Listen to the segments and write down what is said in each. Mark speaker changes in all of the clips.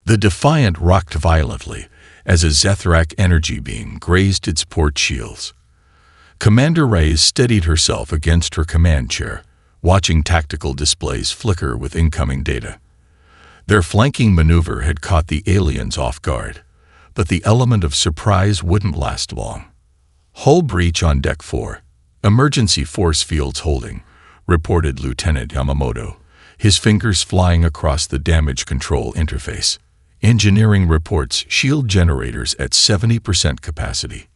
Speaker 1: The Defiant rocked violently as a Zethrak energy beam grazed its port shields. Commander Reyes steadied herself against her command chair, watching tactical displays flicker with incoming data. Their flanking maneuver had caught the aliens off guard, but the element of surprise wouldn't last long. "Hull breach on Deck 4. Emergency force fields holding," reported Lieutenant Yamamoto, his fingers flying across the damage control interface. "Engineering reports shield generators at 70% capacity."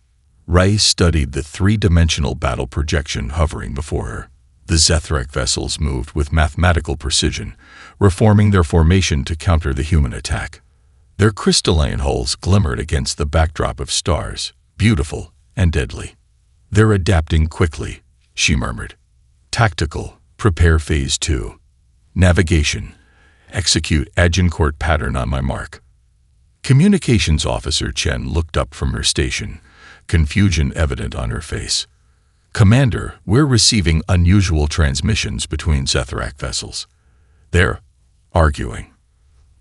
Speaker 1: Reyes studied the three-dimensional battle projection hovering before her. The Zethrak vessels moved with mathematical precision, reforming their formation to counter the human attack. Their crystalline hulls glimmered against the backdrop of stars, beautiful and deadly. "They're adapting quickly," she murmured. "Tactical, prepare Phase 2. Navigation, execute Agincourt pattern on my mark." Communications Officer Chen looked up from her station, confusion evident on her face. "Commander, we're receiving unusual transmissions between Zethrak vessels. They're arguing."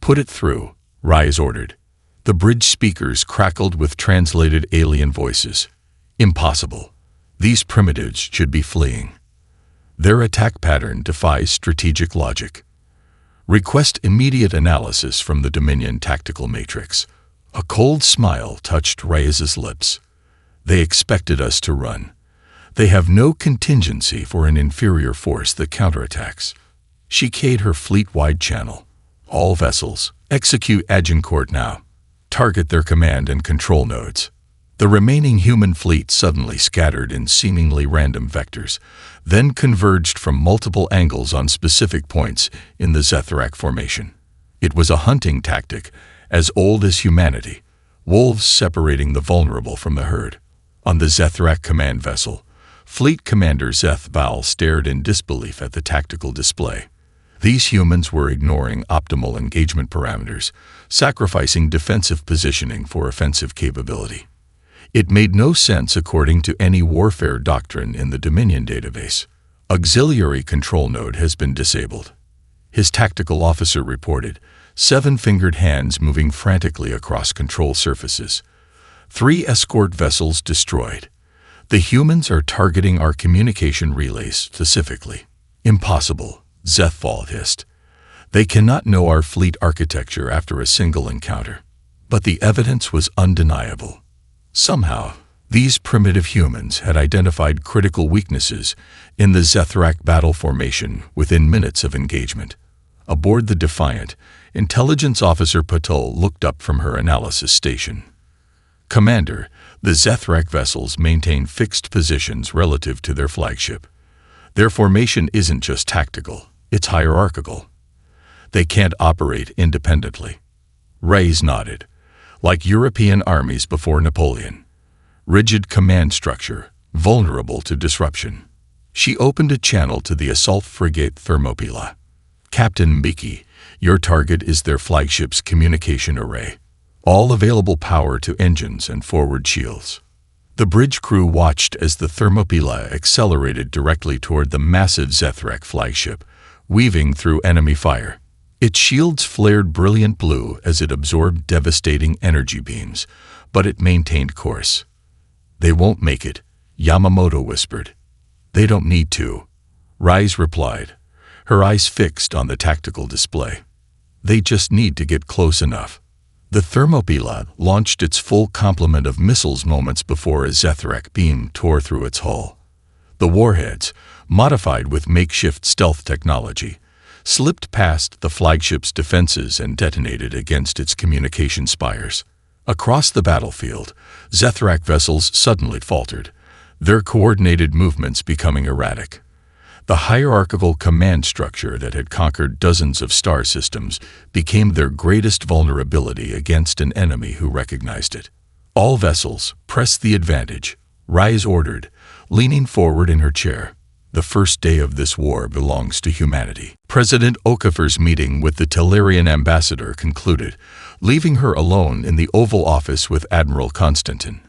Speaker 1: "Put it through," Reyes ordered. The bridge speakers crackled with translated alien voices. "Impossible. These primitives should be fleeing. Their attack pattern defies strategic logic. Request immediate analysis from the Dominion tactical matrix." A cold smile touched Reyes's lips. "They expected us to run. They have no contingency for an inferior force that counterattacks." She keyed her fleet-wide channel. "All vessels, execute Agincourt now. Target their command and control nodes." The remaining human fleet suddenly scattered in seemingly random vectors, then converged from multiple angles on specific points in the Zethrak formation. It was a hunting tactic as old as humanity, wolves separating the vulnerable from the herd. On the Zethrak command vessel, Fleet Commander Zeth Bal stared in disbelief at the tactical display. These humans were ignoring optimal engagement parameters, sacrificing defensive positioning for offensive capability. It made no sense according to any warfare doctrine in the Dominion database. "Auxiliary control node has been disabled," his tactical officer reported, seven-fingered hands moving frantically across control surfaces. "3 escort vessels destroyed. The humans are targeting our communication relays specifically." "Impossible," Zethval hissed. "They cannot know our fleet architecture after a single encounter." But the evidence was undeniable. Somehow, these primitive humans had identified critical weaknesses in the Zethrak battle formation within minutes of engagement. Aboard the Defiant, Intelligence Officer Patul looked up from her analysis station. "Commander, the Zethrak vessels maintain fixed positions relative to their flagship. Their formation isn't just tactical, it's hierarchical. They can't operate independently." Reyes nodded. "Like European armies before Napoleon. Rigid command structure, vulnerable to disruption." She opened a channel to the assault frigate Thermopylae. "Captain Mbiki, your target is their flagship's communication array. All available power to engines and forward shields." The bridge crew watched as the Thermopylae accelerated directly toward the massive Zethrak flagship, weaving through enemy fire. Its shields flared brilliant blue as it absorbed devastating energy beams, but it maintained course. "They won't make it," Yamamoto whispered. "They don't need to," Reyes replied, her eyes fixed on the tactical display. "They just need to get close enough." The Thermopylae launched its full complement of missiles moments before a Zethrak beam tore through its hull. The warheads, modified with makeshift stealth technology, slipped past the flagship's defenses and detonated against its communication spires. Across the battlefield, Zethrak vessels suddenly faltered, their coordinated movements becoming erratic. The hierarchical command structure that had conquered dozens of star systems became their greatest vulnerability against an enemy who recognized it. "All vessels, press the advantage," Reyes ordered, leaning forward in her chair. "The first day of this war belongs to humanity." President Okafor's meeting with the Tellurian ambassador concluded, leaving her alone in the Oval Office with Admiral Konstantin.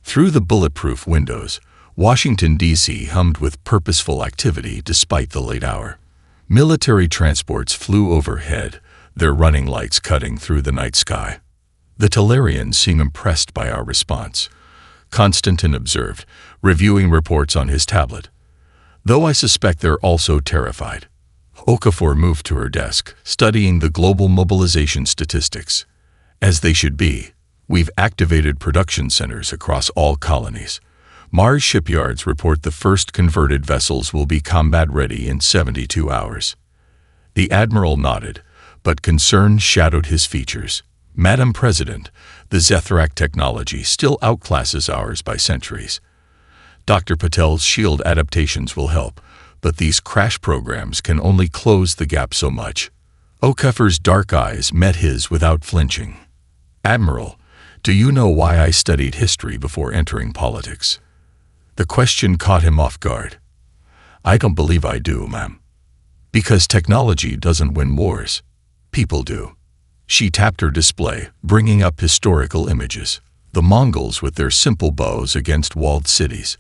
Speaker 1: Through the bulletproof windows, Washington, D.C. hummed with purposeful activity despite the late hour. Military transports flew overhead, their running lights cutting through the night sky. The Talarians seem impressed by our response, Constantine observed, reviewing reports on his tablet. Though I suspect they're also terrified. Okafor moved to her desk, studying the global mobilization statistics. As they should be, we've activated production centers across all colonies. Mars shipyards report the first converted vessels will be combat-ready in 72 hours. The Admiral nodded, but concern shadowed his features. Madam President, the Zethrak technology still outclasses ours by centuries. Dr. Patel's shield adaptations will help, but these crash programs can only close the gap so much. Okafor's dark eyes met his without flinching. Admiral, do you know why I studied history before entering politics? The question caught him off guard. I don't believe I do, ma'am. Because technology doesn't win wars. People do. She tapped her display, bringing up historical images. The Mongols with their simple bows against walled cities.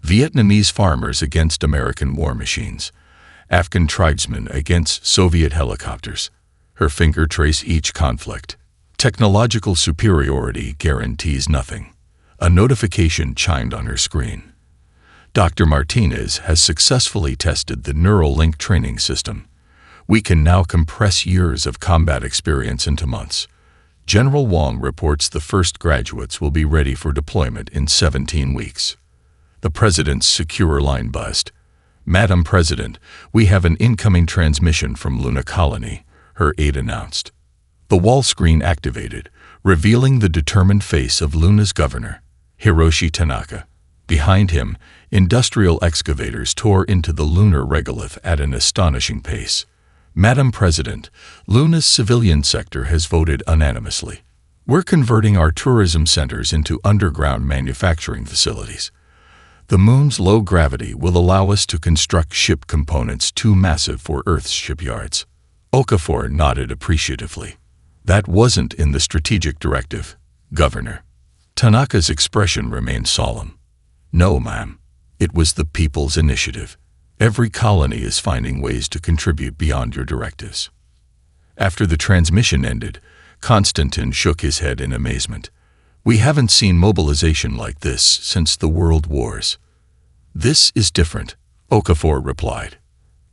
Speaker 1: Vietnamese farmers against American war machines. Afghan tribesmen against Soviet helicopters. Her finger traced each conflict. Technological superiority guarantees nothing. A notification chimed on her screen. Dr. Martinez has successfully tested the neural link training system. We can now compress years of combat experience into months. General Wong reports the first graduates will be ready for deployment in 17 weeks. The President's secure line buzzed. Madam President, we have an incoming transmission from Luna Colony, her aide announced. The wall screen activated, revealing the determined face of Luna's governor, Hiroshi Tanaka. Behind him, industrial excavators tore into the lunar regolith at an astonishing pace. Madam President, Luna's civilian sector has voted unanimously. We're converting our tourism centers into underground manufacturing facilities. The moon's low gravity will allow us to construct ship components too massive for Earth's shipyards. Okafor nodded appreciatively. That wasn't in the strategic directive, Governor. Tanaka's expression remained solemn. No, ma'am. It was the people's initiative. Every colony is finding ways to contribute beyond your directives. After the transmission ended, Constantine shook his head in amazement. We haven't seen mobilization like this since the World Wars. This is different, Okafor replied.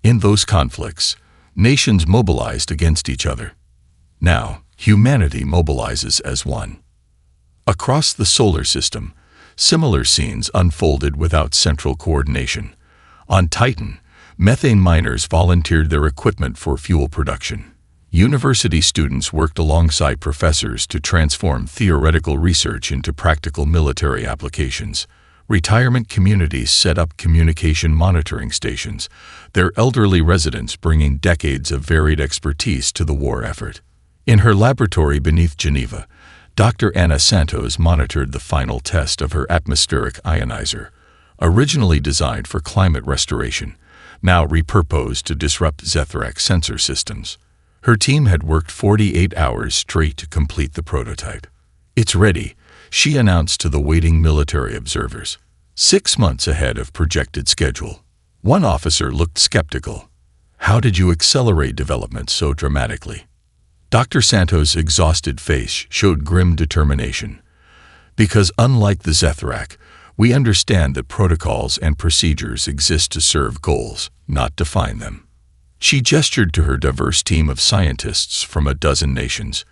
Speaker 1: In those conflicts, nations mobilized against each other. Now, humanity mobilizes as one. Across the solar system, similar scenes unfolded without central coordination. On Titan, methane miners volunteered their equipment for fuel production. University students worked alongside professors to transform theoretical research into practical military applications. Retirement communities set up communication monitoring stations, their elderly residents bringing decades of varied expertise to the war effort. In her laboratory beneath Geneva, Dr. Anna Santos monitored the final test of her atmospheric ionizer, originally designed for climate restoration, now repurposed to disrupt Zethrak sensor systems. Her team had worked 48 hours straight to complete the prototype. It's ready, she announced to the waiting military observers, 6 months ahead of projected schedule. One officer looked skeptical. How did you accelerate development so dramatically? Dr. Santos' exhausted face showed grim determination. Because unlike the Zethrak, we understand that protocols and procedures exist to serve goals, not define them. She gestured to her diverse team of scientists from a dozen nations.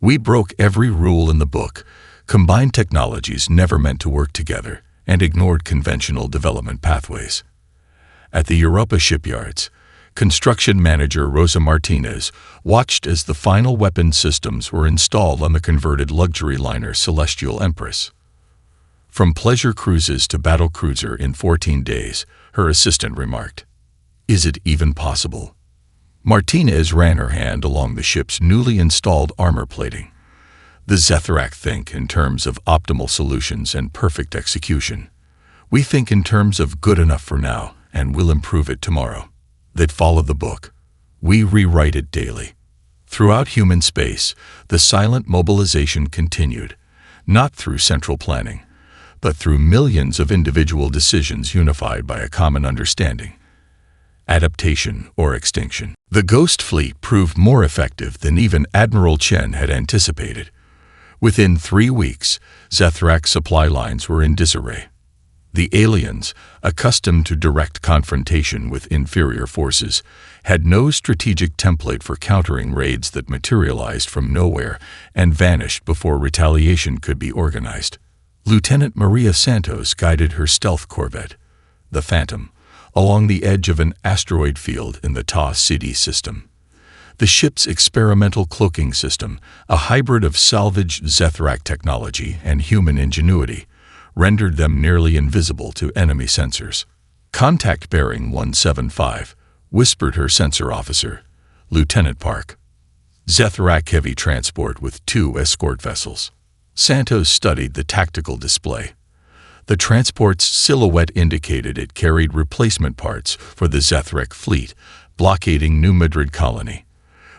Speaker 1: We broke every rule in the book, combined technologies never meant to work together, and ignored conventional development pathways. At the Europa shipyards, construction manager Rosa Martinez watched as the final weapon systems were installed on the converted luxury liner Celestial Empress. From pleasure cruises to battle cruiser in 14 days, her assistant remarked. Is it even possible? Martinez ran her hand along the ship's newly installed armor plating. The Zethrak think in terms of optimal solutions and perfect execution. We think in terms of good enough for now, and we'll improve it tomorrow. That followed the book. We rewrite it daily. Throughout human space, the silent mobilization continued, not through central planning, but through millions of individual decisions unified by a common understanding. adaptation or extinction. The Ghost Fleet proved more effective than even Admiral Chen had anticipated. Within 3 weeks, Zethrak supply lines were in disarray. The aliens, accustomed to direct confrontation with inferior forces, had no strategic template for countering raids that materialized from nowhere and vanished before retaliation could be organized. Lieutenant Maria Santos guided her stealth corvette, the Phantom, along the edge of an asteroid field in the Ta City system. The ship's experimental cloaking system, a hybrid of salvaged Zethrak technology and human ingenuity, rendered them nearly invisible to enemy sensors. "Contact bearing 175, whispered her sensor officer, Lieutenant Park. "Zethrak heavy transport with 2 escort vessels." Santos studied the tactical display. The transport's silhouette indicated it carried replacement parts for the Zethrak fleet, blockading New Madrid colony.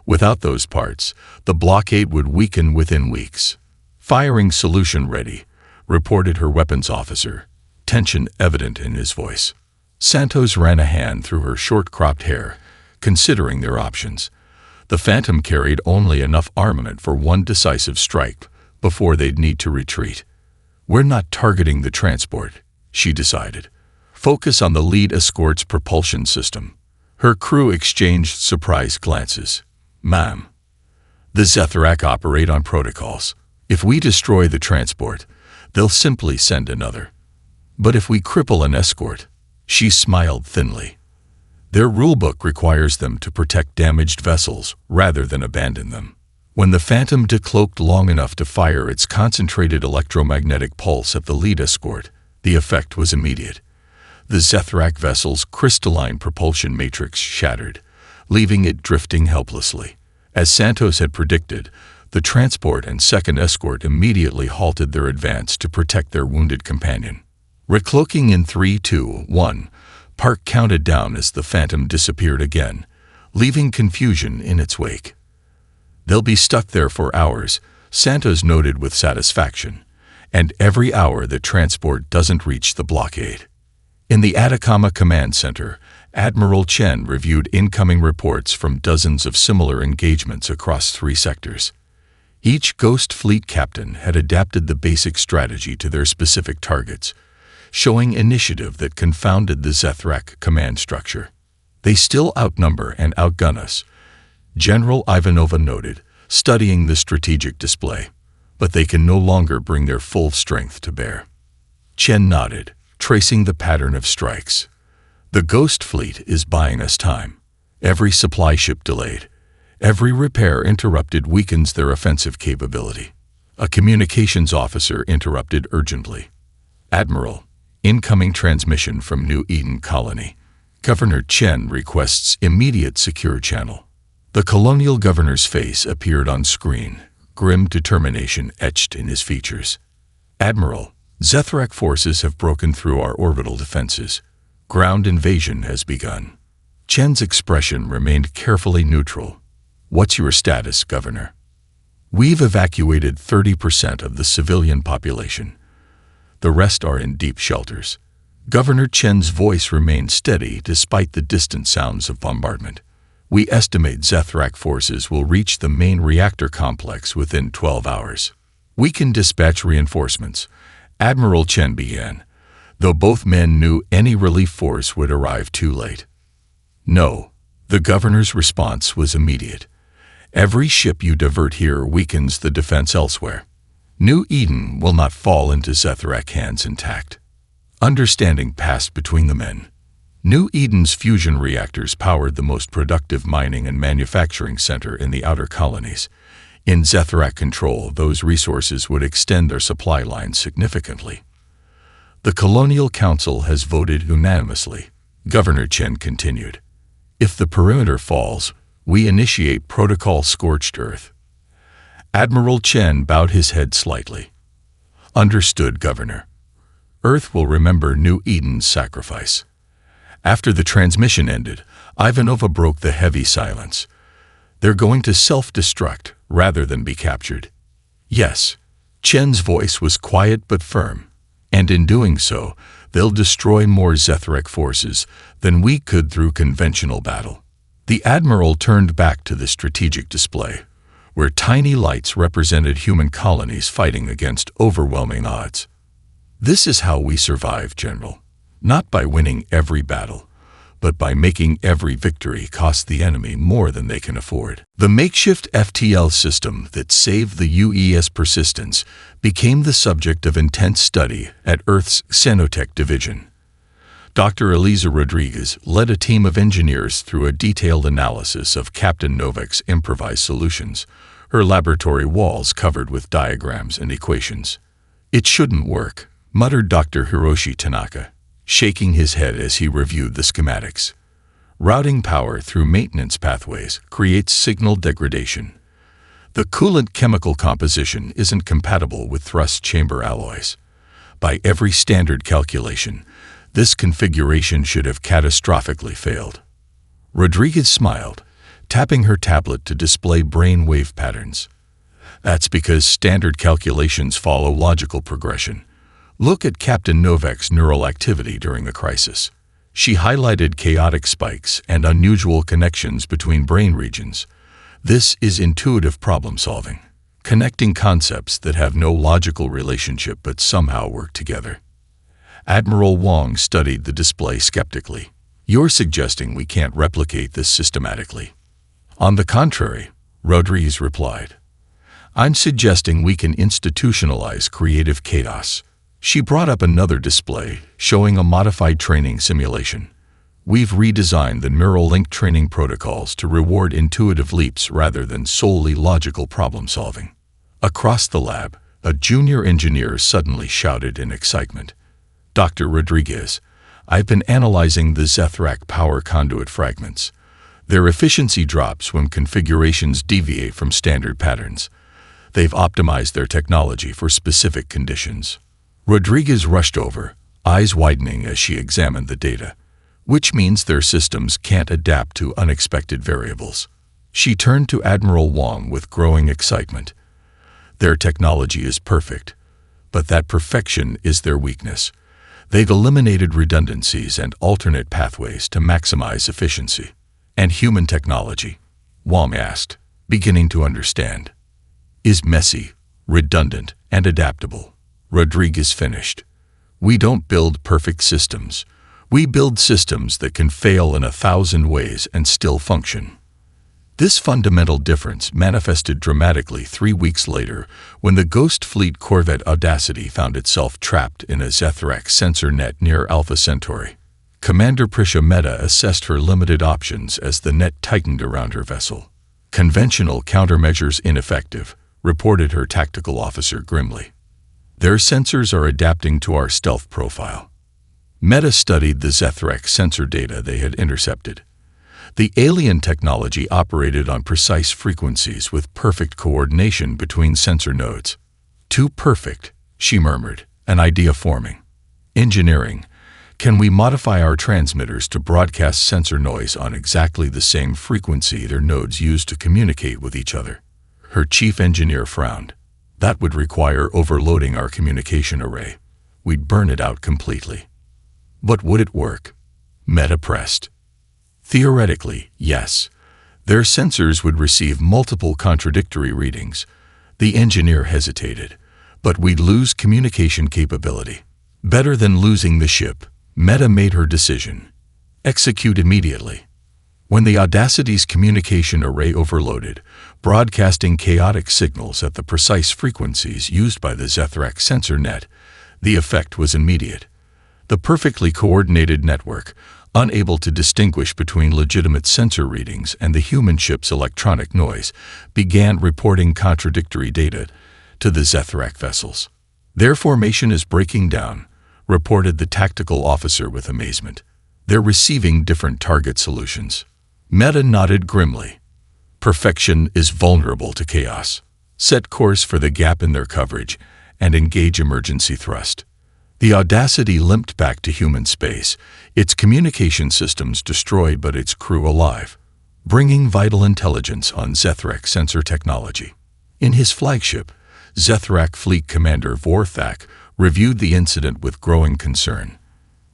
Speaker 1: Without those parts, the blockade would weaken within weeks. "Firing solution ready," reported her weapons officer, tension evident in his voice. Santos ran a hand through her short-cropped hair, considering their options. The Phantom carried only enough armament for one decisive strike before they'd need to retreat. "We're not targeting the transport," she decided. "Focus on the lead escort's propulsion system." Her crew exchanged surprised glances. "Ma'am, the Zethrak operate on protocols. If we destroy the transport, they'll simply send another. But if we cripple an escort," she smiled thinly, "their rulebook requires them to protect damaged vessels rather than abandon them." When the Phantom decloaked long enough to fire its concentrated electromagnetic pulse at the lead escort, the effect was immediate. The Zethrak vessel's crystalline propulsion matrix shattered, leaving it drifting helplessly. As Santos had predicted, the transport and second escort immediately halted their advance to protect their wounded companion. Recloaking in 3, 2, 1, Park counted down as the Phantom disappeared again, leaving confusion in its wake. "They'll be stuck there for hours," Santos noted with satisfaction, "and every hour the transport doesn't reach the blockade." In the Atacama Command Center, Admiral Chen reviewed incoming reports from dozens of similar engagements across 3 sectors. Each Ghost Fleet captain had adapted the basic strategy to their specific targets, showing initiative that confounded the Zethrak command structure. "They still outnumber and outgun us," General Ivanova noted, studying the strategic display, "but they can no longer bring their full strength to bear." Chen nodded, tracing the pattern of strikes. "The Ghost Fleet is buying us time. Every supply ship delayed, every repair interrupted weakens their offensive capability." A communications officer interrupted urgently. "Admiral, incoming transmission from New Eden Colony. Governor Chen requests immediate secure channel." The colonial governor's face appeared on screen, grim determination etched in his features. "Admiral, Zethrak forces have broken through our orbital defenses. Ground invasion has begun." Chen's expression remained carefully neutral. "What's your status, Governor?" "We've evacuated 30% of the civilian population. The rest are in deep shelters." Governor Chen's voice remained steady despite the distant sounds of bombardment. "We estimate Zethrak forces will reach the main reactor complex within 12 hours. We can dispatch reinforcements," Admiral Chen began, though both men knew any relief force would arrive too late. "No." The governor's response was immediate. "Every ship you divert here weakens the defense elsewhere. New Eden will not fall into Zethrak hands intact." Understanding passed between the men. New Eden's fusion reactors powered the most productive mining and manufacturing center in the outer colonies. In Zethrak control, those resources would extend their supply lines significantly. "The Colonial Council has voted unanimously," Governor Chen continued. "If the perimeter falls, we initiate Protocol Scorched Earth." Admiral Chen bowed his head slightly. "Understood, Governor. Earth will remember New Eden's sacrifice." After the transmission ended, Ivanova broke the heavy silence. "They're going to self-destruct rather than be captured." "Yes." Chen's voice was quiet but firm. And in doing so, they'll destroy more Zethrak forces than we could through conventional battle. The Admiral turned back to the strategic display, where tiny lights represented human colonies fighting against overwhelming odds. This is how we survive, General. Not by winning every battle, but by making every victory cost the enemy more than they can afford. The makeshift FTL system that saved the UES persistence became the subject of intense study at Earth's Xenotech division. Dr. Eliza Rodriguez led a team of engineers through a detailed analysis of Captain Novak's improvised solutions, her laboratory walls covered with diagrams and equations. "It shouldn't work," muttered Dr. Hiroshi Tanaka, shaking his head as he reviewed the schematics. "Routing power through maintenance pathways creates signal degradation. The coolant chemical composition isn't compatible with thrust chamber alloys. By every standard calculation, this configuration should have catastrophically failed." Rodriguez smiled, tapping her tablet to display brain wave patterns. "That's because standard calculations follow logical progression. Look at Captain Novak's neural activity during the crisis. She highlighted chaotic spikes and unusual connections between brain regions. This is intuitive problem-solving, connecting concepts that have no logical relationship but somehow work together." Admiral Wong studied the display skeptically. "You're suggesting we can't replicate this systematically?" "On the contrary," Rodriguez replied. "I'm suggesting we can institutionalize creative chaos." She brought up another display, showing a modified training simulation. "We've redesigned the neural link training protocols to reward intuitive leaps rather than solely logical problem-solving." Across the lab, a junior engineer suddenly shouted in excitement. "Dr. Rodriguez, I've been analyzing the Zethrak power conduit fragments. Their efficiency drops when configurations deviate from standard patterns. They've optimized their technology for specific conditions." Rodriguez rushed over, eyes widening as she examined the data. "Which means their systems can't adapt to unexpected variables." She turned to Admiral Wong with growing excitement. "Their technology is perfect, but that perfection is their weakness. They've eliminated redundancies and alternate pathways to maximize efficiency." "And human technology?" Wong asked, beginning to understand. "Is messy, redundant, and adaptable." Rodriguez finished. "We don't build perfect systems. We build systems that can fail in 1,000 ways and still function." This fundamental difference manifested dramatically 3 weeks later when the Ghost Fleet corvette Audacity found itself trapped in a Zethrak sensor net near Alpha Centauri. Commander Prisha Mehta assessed her limited options as the net tightened around her vessel. "Conventional countermeasures ineffective," reported her tactical officer grimly. "Their sensors are adapting to our stealth profile." Mehta studied the Zethrak sensor data they had intercepted. The alien technology operated on precise frequencies with perfect coordination between sensor nodes. "Too perfect," she murmured, an idea forming. "Engineering. Can we modify our transmitters to broadcast sensor noise on exactly the same frequency their nodes use to communicate with each other?" Her chief engineer frowned. "That would require overloading our communication array. We'd burn it out completely." "But would it work?" Mehta pressed. "Theoretically, yes. Their sensors would receive multiple contradictory readings." The engineer hesitated. "But we'd lose communication capability." "Better than losing the ship." Mehta made her decision. "Execute immediately." When the Audacity's communication array overloaded, broadcasting chaotic signals at the precise frequencies used by the Zethrak sensor net, the effect was immediate. The perfectly coordinated network, unable to distinguish between legitimate sensor readings and the human ship's electronic noise, began reporting contradictory data to the Zethrak vessels. "Their formation is breaking down," reported the tactical officer with amazement. "They're receiving different target solutions." Mehta nodded grimly. "Perfection is vulnerable to chaos. Set course for the gap in their coverage and engage emergency thrust." The Audacity limped back to human space, its communication systems destroyed but its crew alive, bringing vital intelligence on Zethrak sensor technology. In his flagship, Zethrak Fleet Commander Vorthak reviewed the incident with growing concern.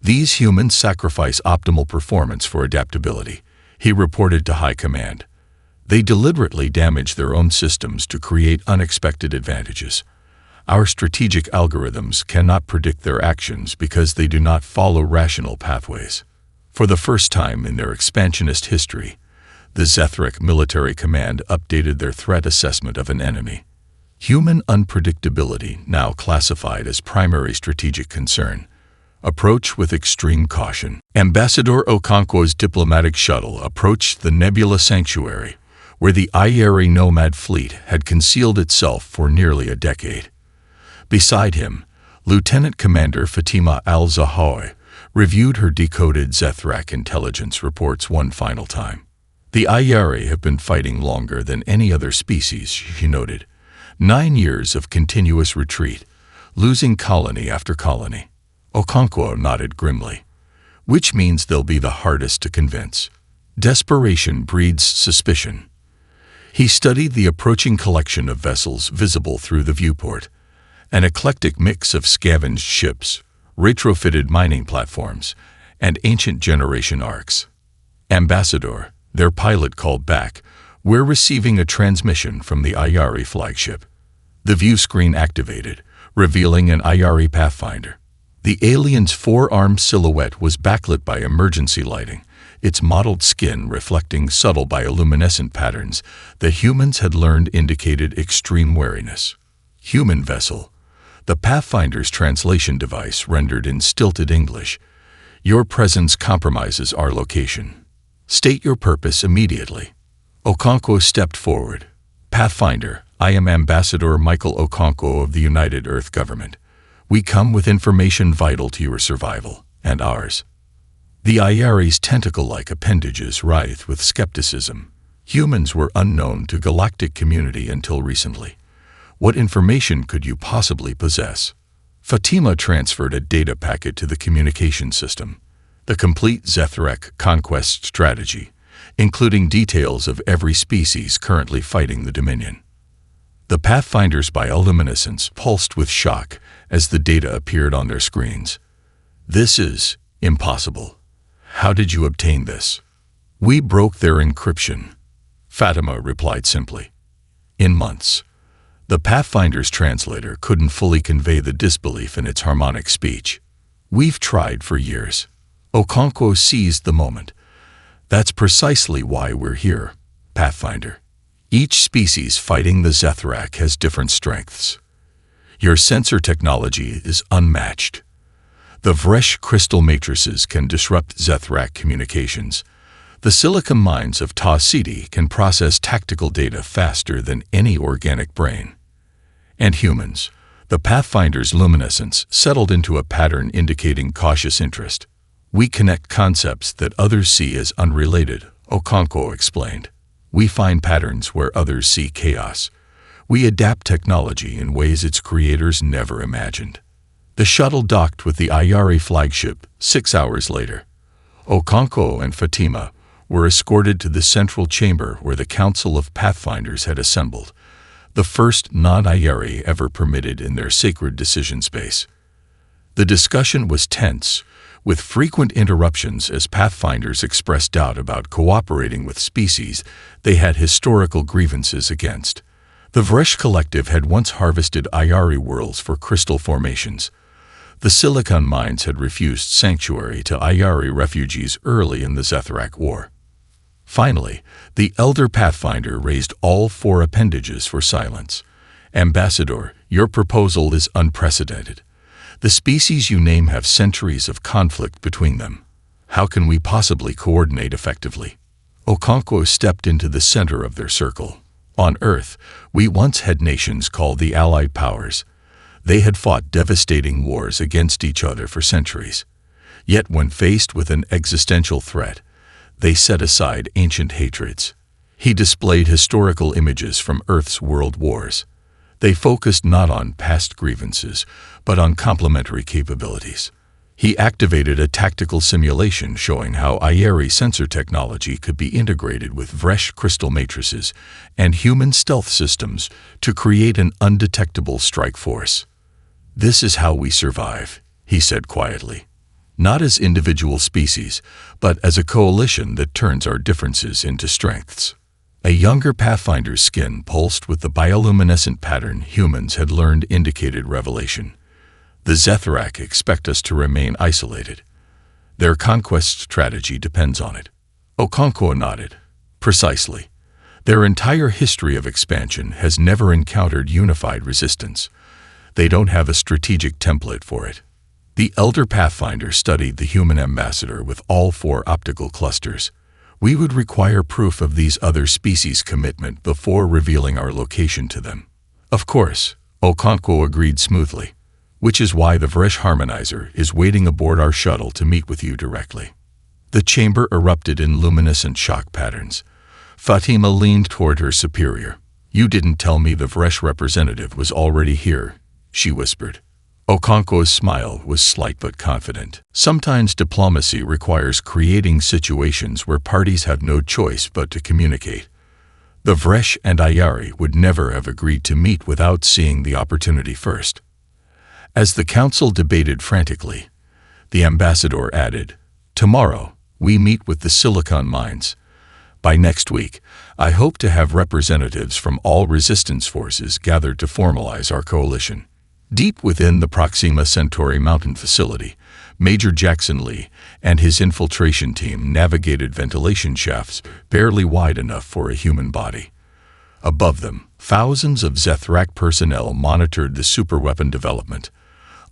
Speaker 1: These humans sacrifice optimal performance for adaptability, he reported to High Command. They deliberately damage their own systems to create unexpected advantages. Our strategic algorithms cannot predict their actions because they do not follow rational pathways. For the first time in their expansionist history, the Zethrak Military Command updated their threat assessment of an enemy. Human unpredictability, now classified as primary strategic concern. Approach with extreme caution. Ambassador Okonkwo's diplomatic shuttle approached the Nebula Sanctuary, where the Ayeri Nomad fleet had concealed itself for nearly a decade. Beside him, Lieutenant Commander Fatima Al-Zahoui reviewed her decoded Zethrak intelligence reports one final time. The Ayeri have been fighting longer than any other species, she noted. 9 years of continuous retreat, losing colony after colony. Okonkwo nodded grimly. Which means they'll be the hardest to convince. Desperation breeds suspicion. He studied the approaching collection of vessels visible through the viewport. An eclectic mix of scavenged ships, retrofitted mining platforms, and ancient generation arcs. Ambassador, their pilot called back, "We're receiving a transmission from the Ayari flagship." The view screen activated, revealing an Ayari Pathfinder. The alien's four-armed silhouette was backlit by emergency lighting, its mottled skin reflecting subtle bioluminescent patterns that humans had learned indicated extreme wariness. Human vessel. The Pathfinder's translation device rendered in stilted English. Your presence compromises our location. State your purpose immediately. Okonkwo stepped forward. Pathfinder, I am Ambassador Michael Okonkwo of the United Earth Government. We come with information vital to your survival, and ours. The Ayari's tentacle-like appendages writhed with skepticism. Humans were unknown to Galactic Community until recently. What information could you possibly possess? Fatima transferred a data packet to the communication system. The complete Zethrak conquest strategy, including details of every species currently fighting the Dominion. The Pathfinder's bioluminescence pulsed with shock as the data appeared on their screens. This is impossible. How did you obtain this? We broke their encryption. Fatima replied simply. In months. The Pathfinder's translator couldn't fully convey the disbelief in its harmonic speech. We've tried for years. Okonkwo seized the moment. That's precisely why we're here, Pathfinder. Each species fighting the Zethrak has different strengths. Your sensor technology is unmatched. The Vresh crystal matrices can disrupt Zethrak communications. The silicon mines of Ta Sidi can process tactical data faster than any organic brain. And humans, the Pathfinder's luminescence settled into a pattern indicating cautious interest. We connect concepts that others see as unrelated, Okonkwo explained. We find patterns where others see chaos. We adapt technology in ways its creators never imagined. The shuttle docked with the Ayari flagship 6 hours later. Okonkwo and Fatima were escorted to the central chamber where the Council of Pathfinders had assembled, the first non-Ayari ever permitted in their sacred decision space. The discussion was tense, with frequent interruptions as Pathfinders expressed doubt about cooperating with species they had historical grievances against. The Vresh Collective had once harvested Ayari worlds for crystal formations. The silicon mines had refused sanctuary to Ayari refugees early in the Zethrak War. Finally, the elder Pathfinder raised all 4 appendages for silence. Ambassador, your proposal is unprecedented. The species you name have centuries of conflict between them. How can we possibly coordinate effectively? Okonkwo stepped into the center of their circle. On Earth, we once had nations called the Allied Powers. They had fought devastating wars against each other for centuries. Yet when faced with an existential threat, they set aside ancient hatreds. He displayed historical images from Earth's world wars. They focused not on past grievances, but on complementary capabilities. He activated a tactical simulation showing how Ayari sensor technology could be integrated with Vresh crystal matrices and human stealth systems to create an undetectable strike force. "This is how we survive," he said quietly. "Not as individual species, but as a coalition that turns our differences into strengths." A younger Pathfinder's skin pulsed with the bioluminescent pattern humans had learned indicated revelation. "The Zethrak expect us to remain isolated. Their conquest strategy depends on it." Okonkwo nodded. "Precisely. Their entire history of expansion has never encountered unified resistance. They don't have a strategic template for it." The elder Pathfinder studied the human ambassador with all 4 optical clusters. "We would require proof of these other species' commitment before revealing our location to them." "Of course," Okonkwo agreed smoothly, "which is why the Vresh Harmonizer is waiting aboard our shuttle to meet with you directly." The chamber erupted in luminescent shock patterns. Fatima leaned toward her superior. "You didn't tell me the Vresh representative was already here," she whispered. Okonkwo's smile was slight but confident. "Sometimes diplomacy requires creating situations where parties have no choice but to communicate. The Vresh and Ayari would never have agreed to meet without seeing the opportunity first." As the council debated frantically, the ambassador added, "Tomorrow, we meet with the Silicon Mines. By next week, I hope to have representatives from all resistance forces gathered to formalize our coalition." Deep within the Proxima Centauri mountain facility, Major Jackson Lee and his infiltration team navigated ventilation shafts barely wide enough for a human body. Above them, thousands of Zethrak personnel monitored the superweapon development,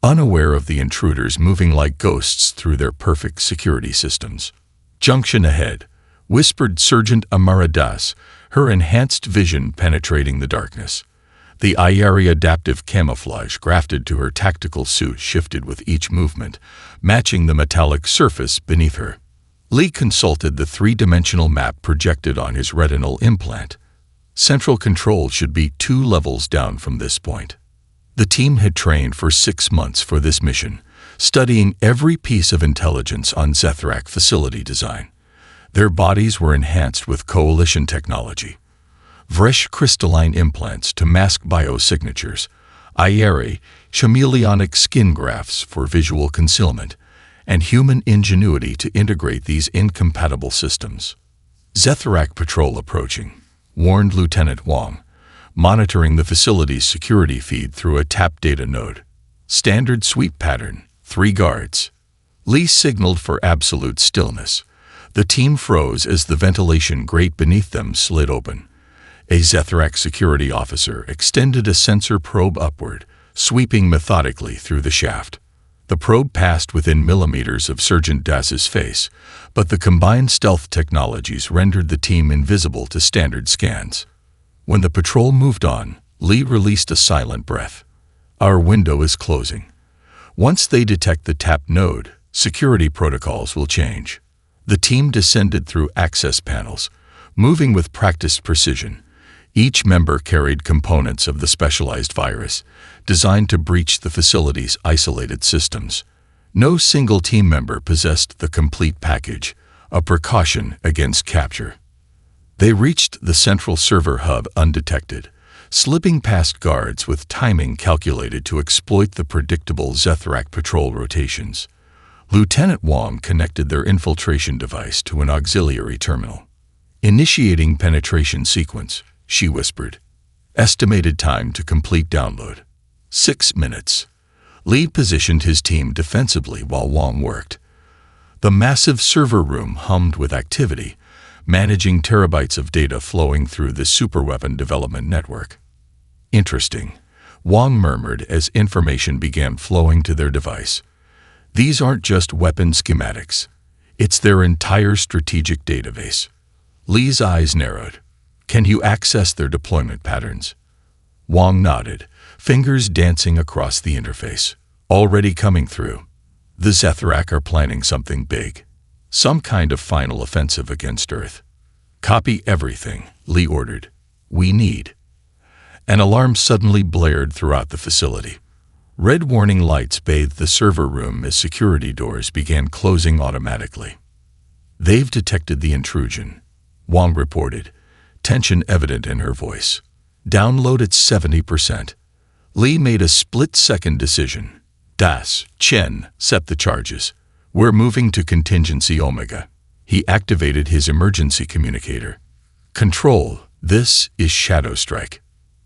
Speaker 1: unaware of the intruders moving like ghosts through their perfect security systems. "Junction ahead," whispered Sergeant Amara Das, her enhanced vision penetrating the darkness. The Ayari adaptive camouflage grafted to her tactical suit shifted with each movement, matching the metallic surface beneath her. Lee consulted the 3-dimensional map projected on his retinal implant. Central control should be 2 levels down from this point. The team had trained for 6 months for this mission, studying every piece of intelligence on Zethrak facility design. Their bodies were enhanced with coalition technology. Vresh crystalline implants to mask biosignatures, Ayari chameleonic skin grafts for visual concealment, and human ingenuity to integrate these incompatible systems. "Zethrak patrol approaching," warned Lieutenant Wong, monitoring the facility's security feed through a tap data node. "Standard sweep pattern, 3 guards." Lee signaled for absolute stillness. The team froze as the ventilation grate beneath them slid open. A Zethrak security officer extended a sensor probe upward, sweeping methodically through the shaft. The probe passed within millimeters of Sergeant Das's face, but the combined stealth technologies rendered the team invisible to standard scans. When the patrol moved on, Lee released a silent breath. "Our window is closing. Once they detect the tap node, security protocols will change." The team descended through access panels, moving with practiced precision. Each member carried components of the specialized virus, designed to breach the facility's isolated systems. No single team member possessed the complete package, a precaution against capture. They reached the central server hub undetected, slipping past guards with timing calculated to exploit the predictable Zethrak patrol rotations. Lieutenant Wong connected their infiltration device to an auxiliary terminal. "Initiating penetration sequence," she whispered. "Estimated time to complete download, 6 minutes." Lee positioned his team defensively while Wong worked. The massive server room hummed with activity, managing terabytes of data flowing through the superweapon development network. "Interesting," Wong murmured as information began flowing to their device. "These aren't just weapon schematics. It's their entire strategic database." Lee's eyes narrowed. "Can you access their deployment patterns?" Wong nodded, fingers dancing across the interface. "Already coming through. The Zethrak are planning something big. Some kind of final offensive against Earth." "Copy everything," Lee ordered. "We need." An alarm suddenly blared throughout the facility. Red warning lights bathed the server room as security doors began closing automatically. "They've detected the intrusion," Wong reported, tension evident in her voice. "Download at 70%. Lee made a split-second decision. Das, Chen, set the charges. We're moving to contingency Omega. He activated his emergency communicator. Control, this is Shadow Strike.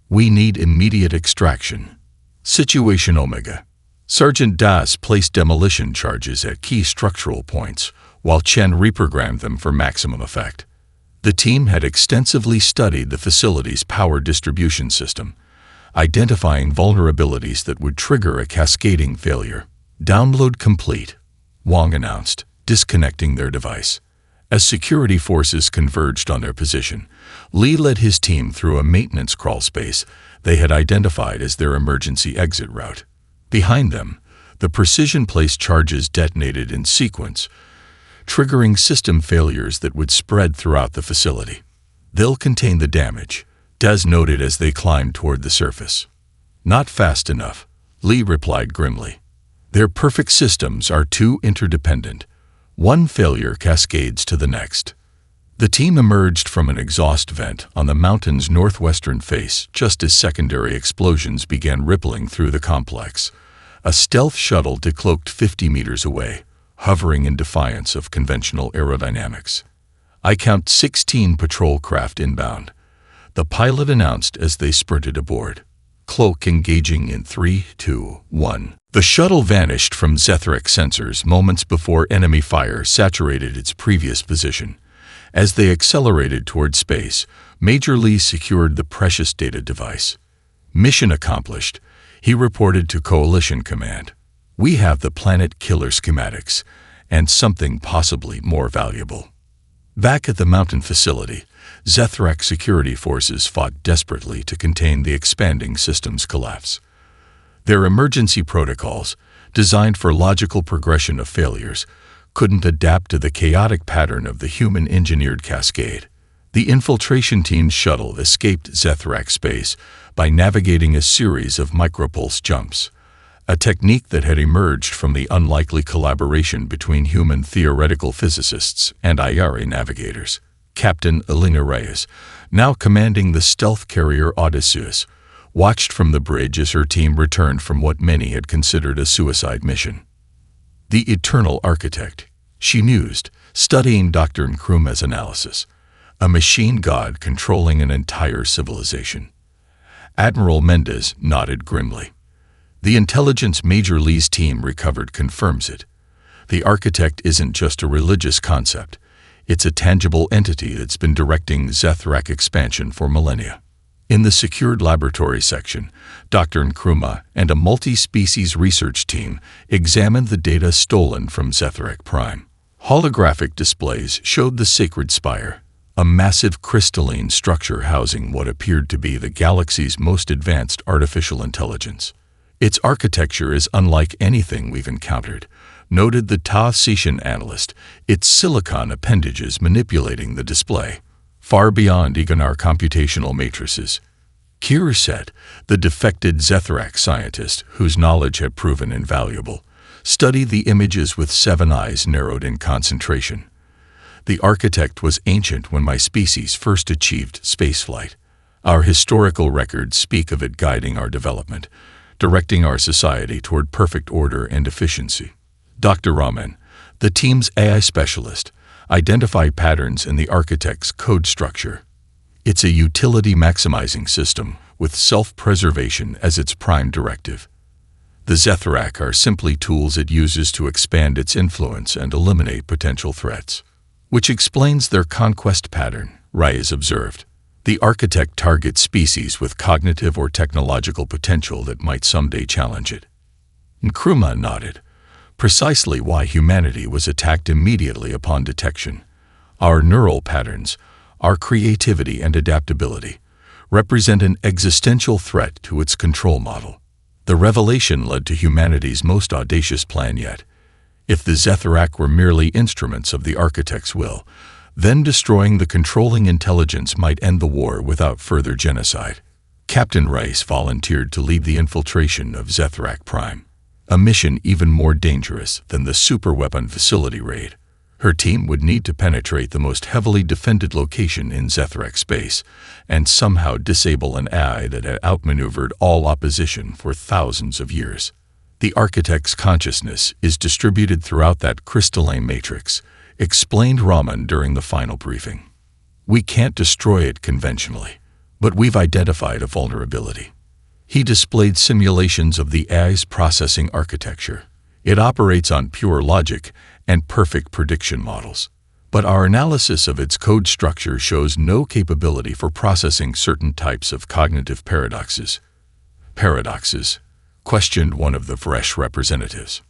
Speaker 1: We need immediate extraction. Situation Omega. Sergeant Das placed demolition charges at key structural points, while Chen reprogrammed them for maximum effect. The team had extensively studied the facility's power distribution system, identifying vulnerabilities that would trigger a cascading failure. Download complete, Wang announced, disconnecting their device. As security forces converged on their position, Lee led his team through a maintenance crawl space they had identified as their emergency exit route. Behind them, the precision-placed charges detonated in sequence, triggering system failures that would spread throughout the facility. They'll contain the damage, Des noted as they climbed toward the surface. Not fast enough, Lee replied grimly. Their perfect systems are too interdependent. One failure cascades to the next. The team emerged from an exhaust vent on the mountain's northwestern face just as secondary explosions began rippling through the complex. A stealth shuttle decloaked 50 meters away, hovering in defiance of conventional aerodynamics. I count 16 patrol craft inbound, the pilot announced as they sprinted aboard. Cloak engaging in 3, 2, 1. The shuttle vanished from Zethric sensors moments before enemy fire saturated its previous position. As they accelerated toward space, Major Lee secured the precious data device. Mission accomplished, he reported to Coalition Command. We have the planet killer schematics, and something possibly more valuable. Back at the mountain facility, Zethrak security forces fought desperately to contain the expanding system's collapse. Their emergency protocols, designed for logical progression of failures, couldn't adapt to the chaotic pattern of the human-engineered cascade. The infiltration team's shuttle escaped Zethrak space by navigating a series of micropulse jumps, a technique that had emerged from the unlikely collaboration between human theoretical physicists and IRA navigators. Captain Elena Reyes, now commanding the stealth carrier Odysseus, watched from the bridge as her team returned from what many had considered a suicide mission. The Eternal Architect, she mused, studying Dr. Nkrumah's analysis, a machine god controlling an entire civilization. Admiral Mendez nodded grimly. The intelligence Major Lee's team recovered confirms it. The architect isn't just a religious concept. It's a tangible entity that's been directing Zethrak expansion for millennia. In the secured laboratory section, Dr. Nkrumah and a multi-species research team examined the data stolen from Zethrak Prime. Holographic displays showed the Sacred Spire, a massive crystalline structure housing what appeared to be the galaxy's most advanced artificial intelligence. Its architecture is unlike anything we've encountered, noted the Ta-Sishan analyst, its silicon appendages manipulating the display, far beyond Iganar computational matrices. Kier said, the defected Zethrak scientist, whose knowledge had proven invaluable, studied the images with 7 eyes narrowed in concentration. The architect was ancient when my species first achieved spaceflight. Our historical records speak of it guiding our development, directing our society toward perfect order and efficiency. Dr. Rahman, the team's AI specialist, identified patterns in the architect's code structure. It's a utility-maximizing system with self-preservation as its prime directive. The Zethrak are simply tools it uses to expand its influence and eliminate potential threats, which explains their conquest pattern, Reyes observed. The architect targets species with cognitive or technological potential that might someday challenge it. Nkrumah nodded, precisely why humanity was attacked immediately upon detection. Our neural patterns, our creativity and adaptability, represent an existential threat to its control model. The revelation led to humanity's most audacious plan yet. If the Zethrak were merely instruments of the architect's will, then destroying the controlling intelligence might end the war without further genocide. Captain Rice volunteered to lead the infiltration of Zethrak Prime, a mission even more dangerous than the superweapon facility raid. Her team would need to penetrate the most heavily defended location in Zethrak space and somehow disable an AI that had outmaneuvered all opposition for thousands of years. The architect's consciousness is distributed throughout that crystalline matrix, explained Raman during the final briefing. We can't destroy it conventionally, but we've identified a vulnerability. He displayed simulations of the AI's processing architecture. It operates on pure logic and perfect prediction models. But our analysis of its code structure shows no capability for processing certain types of cognitive paradoxes. Paradoxes? Questioned one of the Vresh representatives.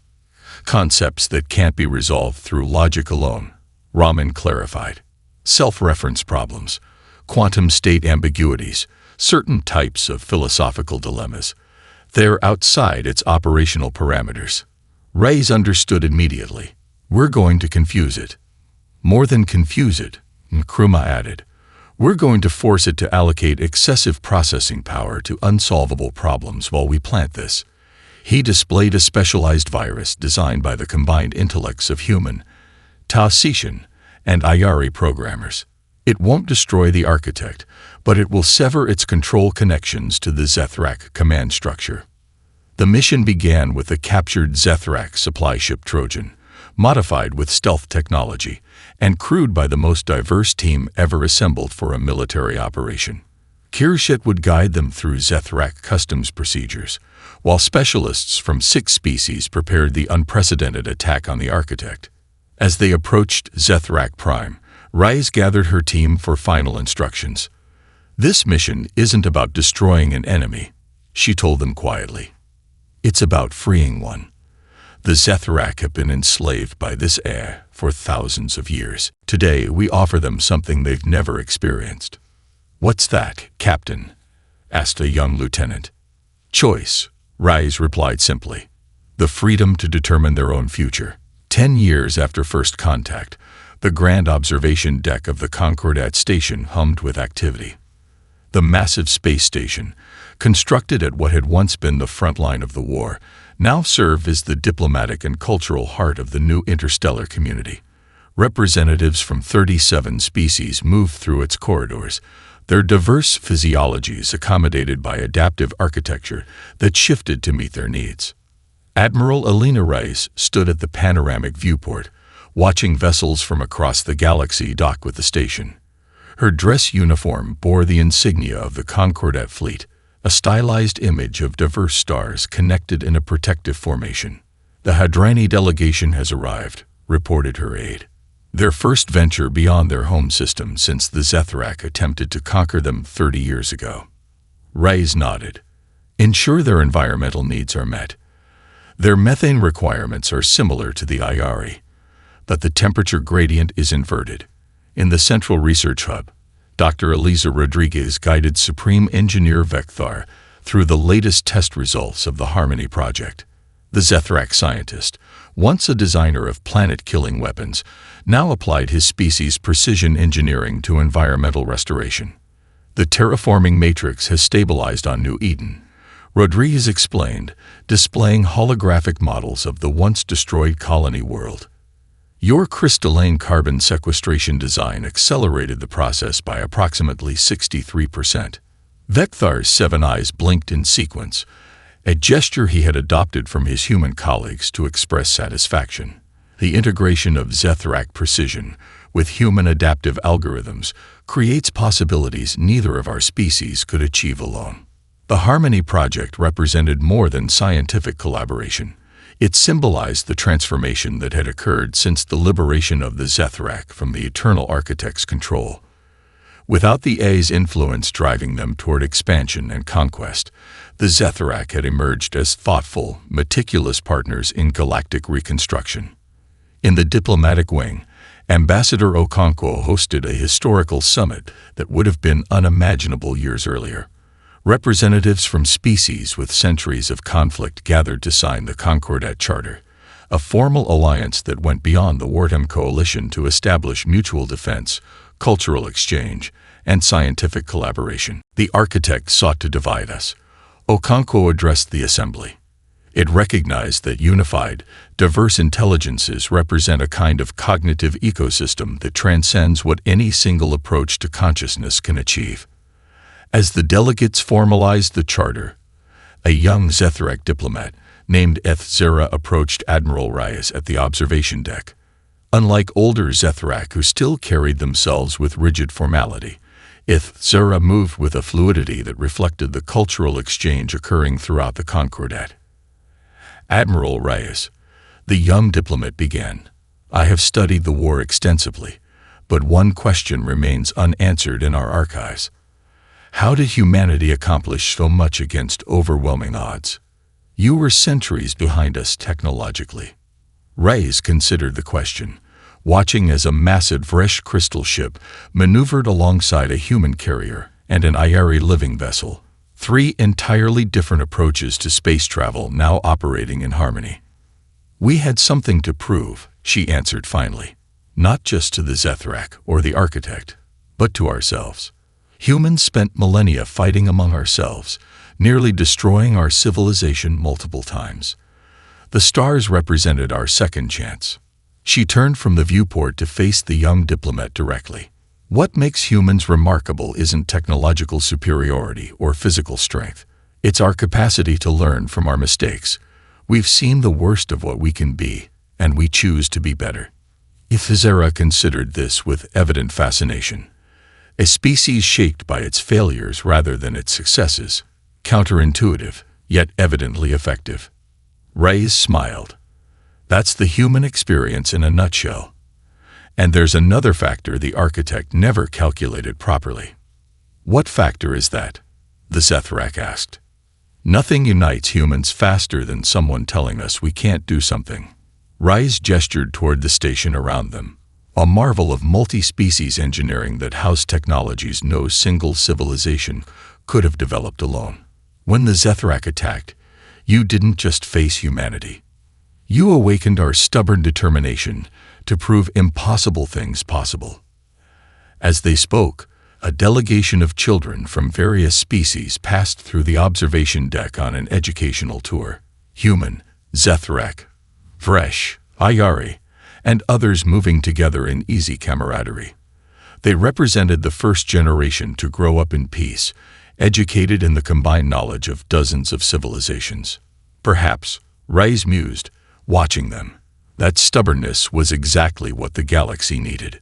Speaker 1: Concepts that can't be resolved through logic alone, Raman clarified. Self-reference problems, quantum state ambiguities, certain types of philosophical dilemmas. They're outside its operational parameters. Reyes understood immediately. We're going to confuse it. More than confuse it, Nkrumah added. We're going to force it to allocate excessive processing power to unsolvable problems while we plant this. He displayed a specialized virus designed by the combined intellects of human, Taosishan, and Ayari programmers. It won't destroy the architect, but it will sever its control connections to the Zethrak command structure. The mission began with the captured Zethrak supply ship Trojan, modified with stealth technology, and crewed by the most diverse team ever assembled for a military operation. Kirshet would guide them through Zethrak customs procedures, while specialists from 6 species prepared the unprecedented attack on the architect. As they approached Zethrak Prime, Reyes gathered her team for final instructions. This mission isn't about destroying an enemy, she told them quietly. It's about freeing one. The Zethrak have been enslaved by this AI for thousands of years. Today, we offer them something they've never experienced. What's that, Captain? Asked a young lieutenant. Choice, Reyes replied simply. The freedom to determine their own future. 10 years after first contact, the grand observation deck of the Concordat station hummed with activity. The massive space station, constructed at what had once been the front line of the war, now served as the diplomatic and cultural heart of the new interstellar community. Representatives from 37 species moved through its corridors, their diverse physiologies accommodated by adaptive architecture that shifted to meet their needs. Admiral Alina Reyes stood at the panoramic viewport, watching vessels from across the galaxy dock with the station. Her dress uniform bore the insignia of the Concordat fleet, a stylized image of diverse stars connected in a protective formation. The Hadrani delegation has arrived, reported her aide. Their first venture beyond their home system since the Zethrak attempted to conquer them 30 years ago. Reyes nodded. Ensure their environmental needs are met. Their methane requirements are similar to the Ayari, but the temperature gradient is inverted. In the Central Research Hub, Dr. Eliza Rodriguez guided Supreme Engineer Vekthar through the latest test results of the Harmony project. The Zethrak scientist, once a designer of planet-killing weapons, now applied his species' precision engineering to environmental restoration. The terraforming matrix has stabilized on New Eden, Rodriguez explained, displaying holographic models of the once-destroyed colony world. Your crystalline carbon sequestration design accelerated the process by approximately 63%. Vekthar's 7 eyes blinked in sequence, a gesture he had adopted from his human colleagues to express satisfaction. The integration of Zethrak precision with human adaptive algorithms creates possibilities neither of our species could achieve alone. The Harmony project represented more than scientific collaboration. It symbolized the transformation that had occurred since the liberation of the Zethrak from the Eternal Architect's control. Without the A's influence driving them toward expansion and conquest, the Zethrak had emerged as thoughtful, meticulous partners in galactic reconstruction. In the diplomatic wing, Ambassador Okonkwo hosted a historical summit that would have been unimaginable years earlier. Representatives from species with centuries of conflict gathered to sign the Concordat Charter, a formal alliance that went beyond the wartime coalition to establish mutual defense, cultural exchange, and scientific collaboration. The architect sought to divide us. Okonkwo addressed the assembly. It recognized that unified, diverse intelligences represent a kind of cognitive ecosystem that transcends what any single approach to consciousness can achieve. As the delegates formalized the charter, a young Zethrak diplomat named Ethzera approached Admiral Reyes at the observation deck. Unlike older Zethrak who still carried themselves with rigid formality, Ethzera moved with a fluidity that reflected the cultural exchange occurring throughout the Concordat. Admiral Reyes, the young diplomat began, "I have studied the war extensively, but one question remains unanswered in our archives. How did humanity accomplish so much against overwhelming odds? You were centuries behind us technologically." Reyes considered the question, watching as a massive fresh crystal ship maneuvered alongside a human carrier and an Ayari living vessel. Three entirely different approaches to space travel now operating in harmony. "We had something to prove," she answered finally, "not just to the Zethrak or the architect, but to ourselves. Humans spent millennia fighting among ourselves, nearly destroying our civilization multiple times. The stars represented our second chance." She turned from the viewport to face the young diplomat directly. "What makes humans remarkable isn't technological superiority or physical strength. It's our capacity to learn from our mistakes. We've seen the worst of what we can be, and we choose to be better." Ithazera considered this with evident fascination. A species shaped by its failures rather than its successes, counterintuitive, yet evidently effective. Reyes smiled. "That's the human experience in a nutshell. And there's another factor the architect never calculated properly." "What factor is that?" the Zethrak asked. "Nothing unites humans faster than someone telling us we can't do something." Reyes gestured toward the station around them, a marvel of multi-species engineering that housed technologies no single civilization could have developed alone. "When the Zethrak attacked, you didn't just face humanity. You awakened our stubborn determination to prove impossible things possible." As they spoke, a delegation of children from various species passed through the observation deck on an educational tour. Human, Zethrak, Vresh, Ayari, and others moving together in easy camaraderie. They represented the first generation to grow up in peace, educated in the combined knowledge of dozens of civilizations. Perhaps, Reyes mused, watching them, that stubbornness was exactly what the galaxy needed.